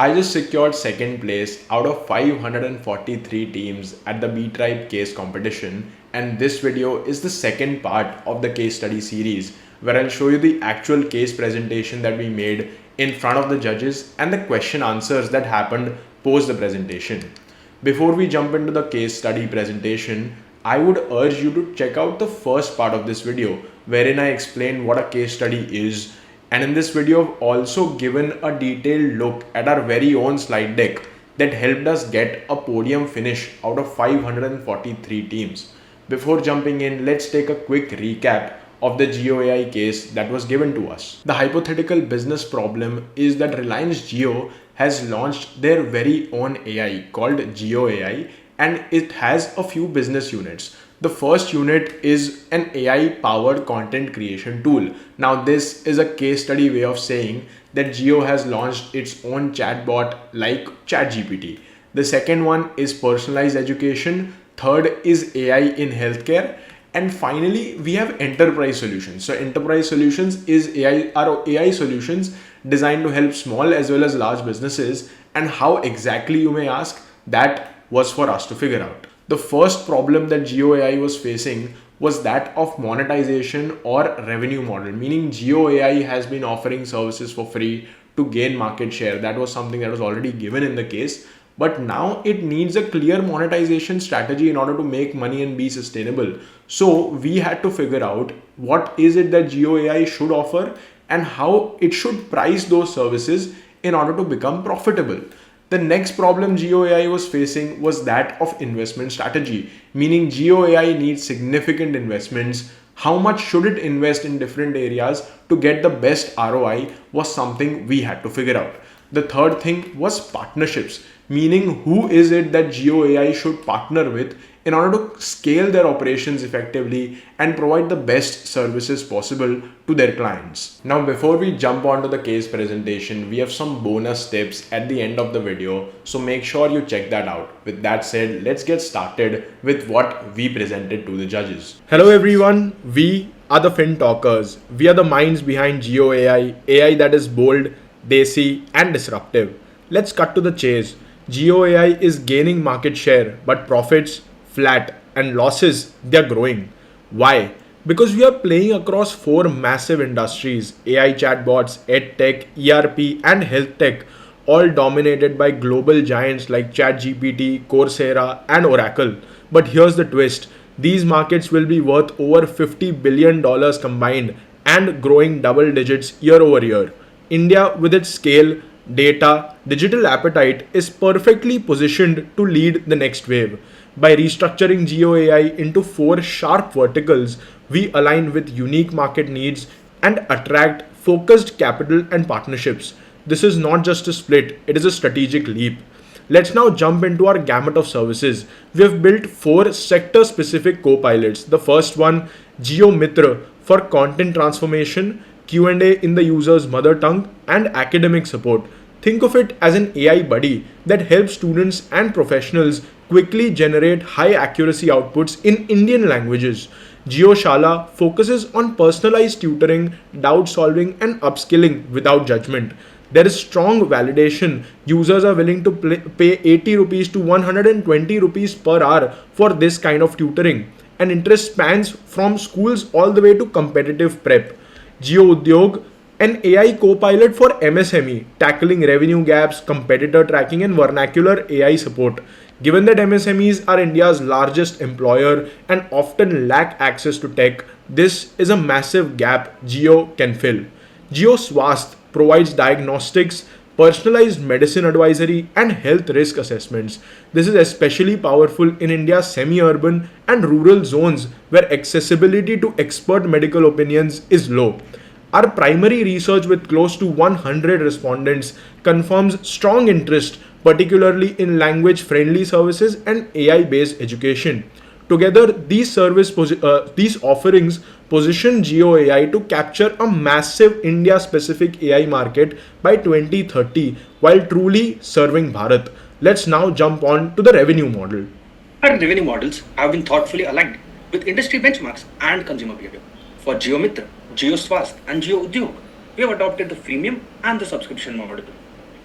I just secured second place out of 543 teams at the BTribe Case competition, and this video is the second part of the case study series where I'll show you the actual case presentation that we made in front of the judges and the question answers that happened post the presentation. Before we jump into the case study presentation, I would urge you to check out the first part of this video wherein I explain what a case study is, and in this video I've also given a detailed look at our very own slide deck that helped us get a podium finish out of 543 teams. Before jumping in, let's take a quick recap of the JioAI case that was given to us. The hypothetical business problem is that Reliance Jio has launched their very own AI called JioAI, and it has a few business units. The first unit is an AI powered content creation tool. Now, this is a case study way of saying that Jio has launched its own chatbot like ChatGPT. The second one is personalized education. Third is AI in healthcare. And finally, we have enterprise solutions. So enterprise solutions is are AI solutions designed to help small as well as large businesses. And how exactly, you may ask, that was for us to figure out. The first problem that JioAI was facing was that of monetization or revenue model, meaning JioAI has been offering services for free to gain market share. That was something that was already given in the case, but now it needs a clear monetization strategy in order to make money and be sustainable. So we had to figure out what is it that JioAI should offer and how it should price those services in order to become profitable. The next problem JioAI was facing was that of investment strategy, meaning JioAI needs significant investments. How much should it invest in different areas to get the best ROI was something we had to figure out. The third thing was partnerships, meaning who is it that JioAI should partner with in order to scale their operations effectively and provide the best services possible to their clients. Now, before we jump onto the case presentation, we have some bonus tips at the end of the video, so make sure you check that out. With that said, let's get started with what we presented to the judges. Hello everyone, we are the Fin Talkers. We are the minds behind JioAI, AI that is bold, desi and disruptive. Let's cut to the chase. JioAI is gaining market share, but profits flat and losses they're growing. Why? Because we are playing across four massive industries: AI chatbots, edtech, ERP and health tech, all dominated by global giants like ChatGPT, Coursera and Oracle. But here's the twist. These markets will be worth over $50 billion combined and growing double digits year over year. India, with its scale, data, digital appetite, is perfectly positioned to lead the next wave. By restructuring JioAI into four sharp verticals, we align with unique market needs and attract focused capital and partnerships. This is not just a split, it is a strategic leap. Let's now jump into our gamut of services. We have built four sector-specific co-pilots. The first one, JioMitra, for content transformation, Q&A in the user's mother tongue, and academic support. Think of it as an AI buddy that helps students and professionals quickly generate high accuracy outputs in Indian languages. JioShala focuses on personalized tutoring, doubt solving, and upskilling without judgment. There is strong validation. Users are willing to pay 80 rupees to 120 rupees per hour for this kind of tutoring. And interest spans from schools all the way to competitive prep. JioUdyog, an AI co-pilot for MSME, tackling revenue gaps, competitor tracking, and vernacular AI support. Given that MSMEs are India's largest employer and often lack access to tech, this is a massive gap Jio can fill. JioSwasth provides diagnostics, personalized medicine advisory, and health risk assessments. This is especially powerful in India's semi-urban and rural zones where accessibility to expert medical opinions is low. Our primary research with close to 100 respondents confirms strong interest, particularly in language-friendly services and AI-based education. Together, these offerings position JioAI to capture a massive India-specific AI market by 2030 while truly serving Bharat. Let's now jump on to the revenue model. Our revenue models have been thoughtfully aligned with industry benchmarks and consumer behavior. For JioMitra, JioSwasth and JioUdyog, we have adopted the freemium and the subscription model.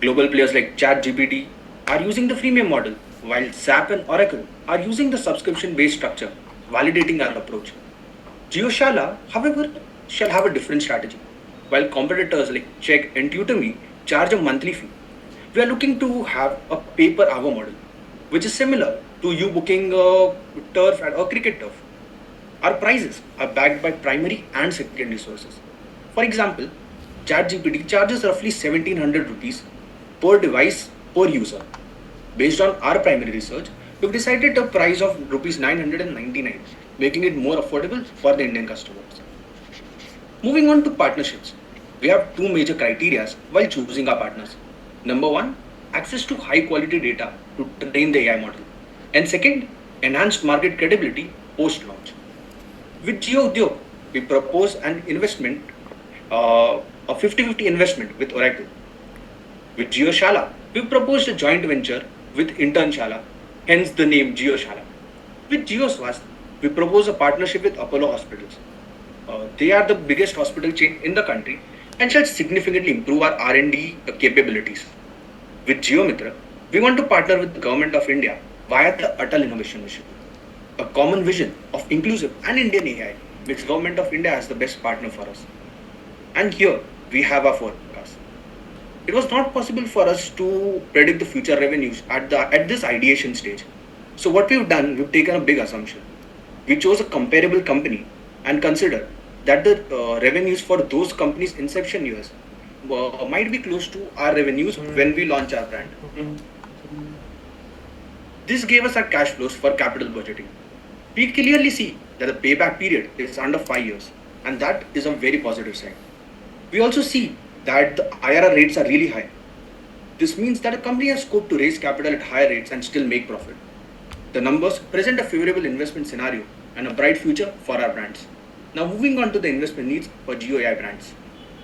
Global players like ChatGPT are using the freemium model, while SAP and Oracle are using the subscription based structure, validating our approach. GeoShala, however, shall have a different strategy. While competitors like Check and TutorMe charge a monthly fee, we are looking to have a pay per hour model, which is similar to you booking a turf at a cricket turf. Our prices are backed by primary and secondary sources. For example, ChatGPT charges roughly 1700 rupees per device per user. Based on our primary research, we've decided a price of rupees 999, making it more affordable for the Indian customers. Moving on to partnerships, we have two major criteria while choosing our partners. Number one, access to high quality data to train the AI model. And second, enhanced market credibility post launch. With JioUdyog, we propose an investment, a 50-50 investment with Oracle. With JioShala, we proposed a joint venture with Intern Shala, hence the name JioShala. With JioSwast, we propose a partnership with Apollo Hospitals. They are the biggest hospital chain in the country and shall significantly improve our R&D capabilities. With GeoMitra, we want to partner with the Government of India via the Atal Innovation Mission. A common vision of inclusive and Indian AI makes Government of India as the best partner for us. And here we have our forecast. It was not possible for us to predict the future revenues at this ideation stage. So what we've done, we've taken a big assumption. We chose a comparable company and consider that the revenues for those companies' inception years might be close to our revenues when we launch our brand. This gave us our cash flows for capital budgeting. We clearly see that the payback period is under 5 years, and that is a very positive sign. We also see that the IRR rates are really high. This means that a company has scope to raise capital at higher rates and still make profit. The numbers present a favorable investment scenario and a bright future for our brands. Now moving on to the investment needs for JioAI brands.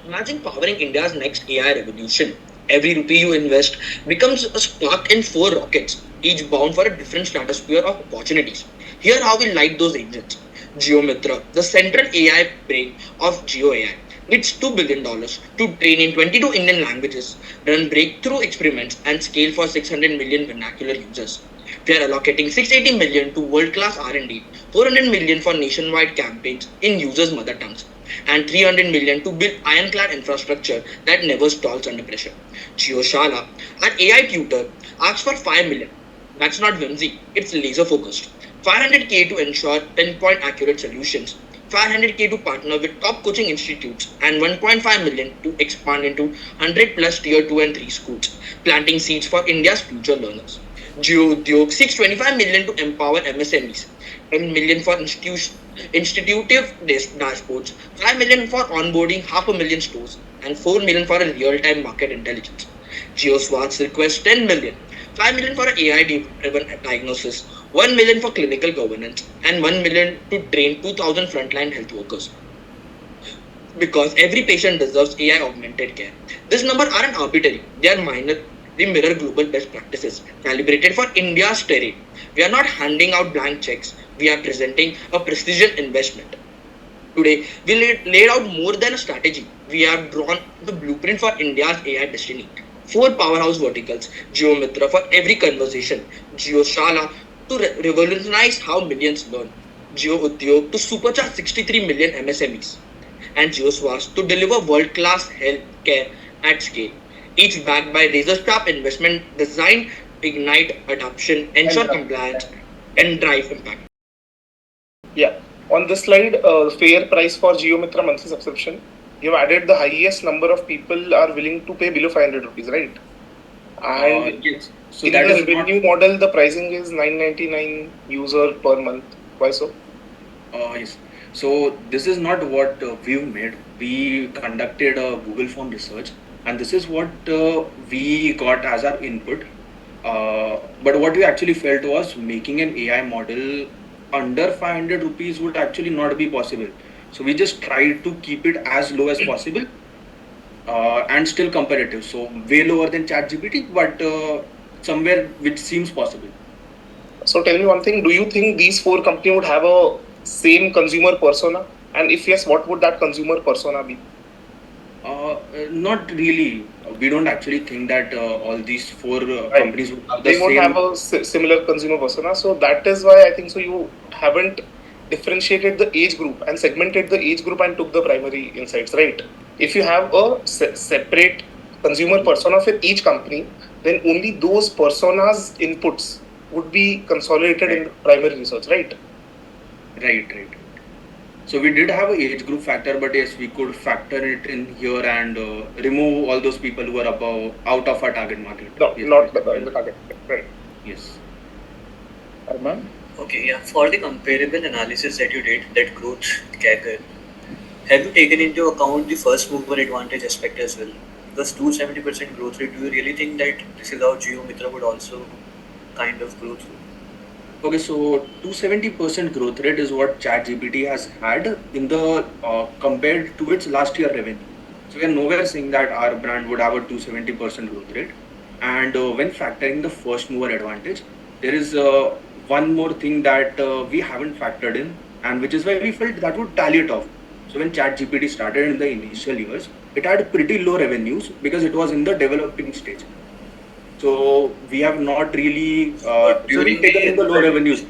Imagine powering India's next AI revolution. Every rupee you invest becomes a spark in four rockets, each bound for a different stratosphere of opportunities. Here how we light those engines. GeoMitra, the central AI brain of GeoAI, needs $2 billion to train in 22 Indian languages, run breakthrough experiments, and scale for 600 million vernacular users. We are allocating 680 million to world-class R&D, 400 million for nationwide campaigns in users' mother tongues, and 300 million to build ironclad infrastructure that never stalls under pressure. JioShala, our AI tutor, asks for 5 million. That's not whimsy, it's laser focused. 500k to ensure pinpoint accurate solutions, 500k to partner with top coaching institutes, and 1.5 million to expand into 100 plus tier 2 and 3 schools, planting seeds for India's future learners. JioUdyog seeks 25 million to empower MSMEs, 10 million for institutive dashboards, 5 million for onboarding half a million stores, and 4 million for a real-time market intelligence. GeoSwartz requests 10 million, 5 million for AI-driven diagnosis, 1 million for clinical governance, and 1 million to train 2,000 frontline health workers. Because every patient deserves AI augmented care. These numbers aren't arbitrary, they are minor. They mirror global best practices, calibrated for India's terrain. We are not handing out blank checks, we are presenting a precision investment. Today, we laid out more than a strategy. We have drawn the blueprint for India's AI destiny. Four powerhouse verticals, GeoMitra for every conversation, GeoShala to revolutionize how millions learn, JioUdyog to supercharge 63 million MSMEs, and JioSwast to deliver world-class health care at scale, each backed by razor-sharp investment designed to ignite adoption, ensure compliance, and drive impact. Yeah. On this slide, fair price for JioMitra monthly subscription, you have added the highest number of people are willing to pay below 500 rupees, right? And Yes. So in that the is revenue model, the pricing is 999 user per month. Why so? Yes. So this is not what we've made. We conducted a Google form research, and this is what we got as our input. But what we actually felt was making an AI model under 500 rupees would actually not be possible. So we just tried to keep it as low as possible and still competitive. So way lower than ChatGPT, but somewhere which seems possible. So tell me one thing, do you think these four companies would have a same consumer persona? And if yes, what would that consumer persona be? Not really. We don't actually think that all these four Right. companies would have the They won't same. have a similar consumer persona. So that is why I think so. You haven't differentiated the age group and segmented the age group and took the primary insights, right? If you have a separate consumer persona for each company, then only those personas inputs would be consolidated in the primary research, right? Right. So we did have a age group factor, but yes, we could factor it in here and remove all those people who are out of our target market. No, Yes, not yes. in the target, right? Yes. Arman? Okay, yeah. For the comparable analysis that you did, that growth CAGR, have you taken into account the first mover advantage aspect as well? Because 270% growth rate, do you really think that this is how JioMitra would also kind of grow through? Okay, so 270% growth rate is what ChatGPT has had in the compared to its last year revenue. So we are nowhere saying that our brand would have a 270% growth rate. And when factoring the first mover advantage, there is one more thing that we haven't factored in, and which is why we felt that would tally it off. So when ChatGPT started in the initial years, it had pretty low revenues because it was in the developing stage. So we have not really taken in the low revenues.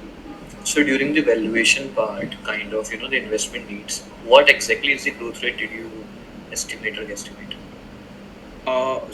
So during the valuation part, kind of, the investment needs, what exactly is the growth rate did you estimate or guesstimate?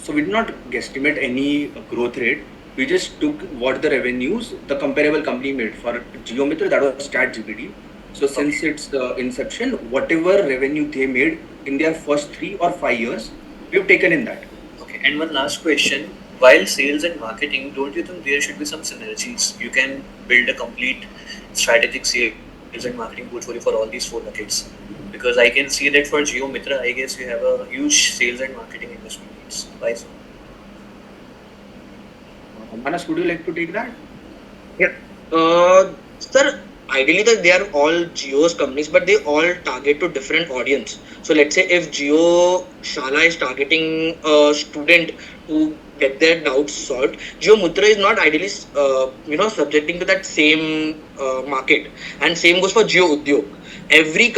So we did not guesstimate any growth rate. We just took what the revenues the comparable company made for JioMitra, that was ChatGPT. So since its inception, whatever revenue they made in their first 3 or 5 years, we've taken in that. Okay, and one last question. While sales and marketing, don't you think there should be some synergies? You can build a complete strategic sales and marketing portfolio for all these four buckets. Because I can see that for JioMitra, I guess you have a huge sales and marketing investment needs. Why so? Manas, would you like to take that? Yeah. Sir, ideally they are all Jio's companies, but they all target to different audience. So let's say if Jio Shala is targeting a student to get their doubts solved, JioMitra is not ideally, subjecting to that same market. And same goes for Jio Udyog. Every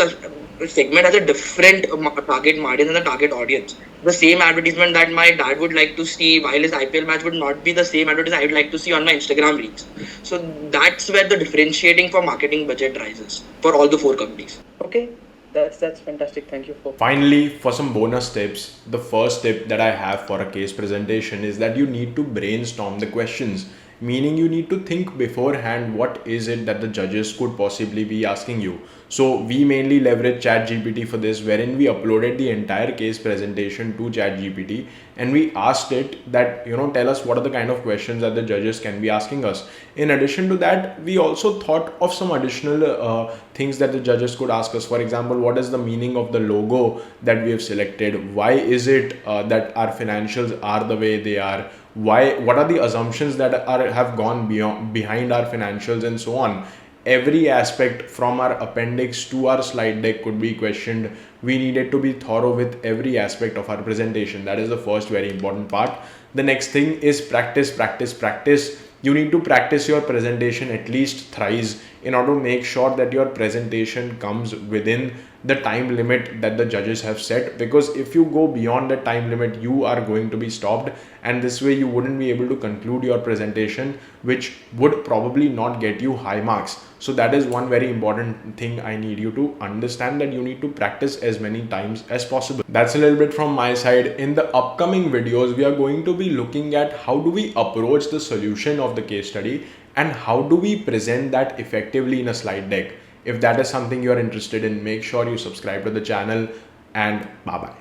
segment has a different target margin and a target audience. The same advertisement that my dad would like to see while his IPL match would not be the same advertisement I would like to see on my Instagram reels. So that's where the differentiating for marketing budget rises for all the four companies. Okay, that's fantastic. Thank you for. Finally, for some bonus tips, the first tip that I have for a case presentation is that you need to brainstorm the questions, meaning you need to think beforehand what is it that the judges could possibly be asking you. So we mainly leverage ChatGPT for this, wherein we uploaded the entire case presentation to ChatGPT and we asked it that, tell us what are the kind of questions that the judges can be asking us. In addition to that, we also thought of some additional things that the judges could ask us. For example, what is the meaning of the logo that we have selected? Why is it that our financials are the way they are? What are the assumptions that have gone behind our financials, and so on. Every aspect from our appendix to our slide deck could be questioned. We needed to be thorough with every aspect of our presentation. That is the first very important part. The next thing is practice. You need to practice your presentation at least thrice in order to make sure that your presentation comes within the time limit that the judges have set, because if you go beyond the time limit, you are going to be stopped, and this way you wouldn't be able to conclude your presentation, which would probably not get you high marks. So that is one very important thing I need you to understand, that you need to practice as many times as possible. That's a little bit from my side. In the upcoming videos, we are going to be looking at how do we approach the solution of the case study and how do we present that effectively in a slide deck. If that is something you are interested in, make sure you subscribe to the channel, and bye bye.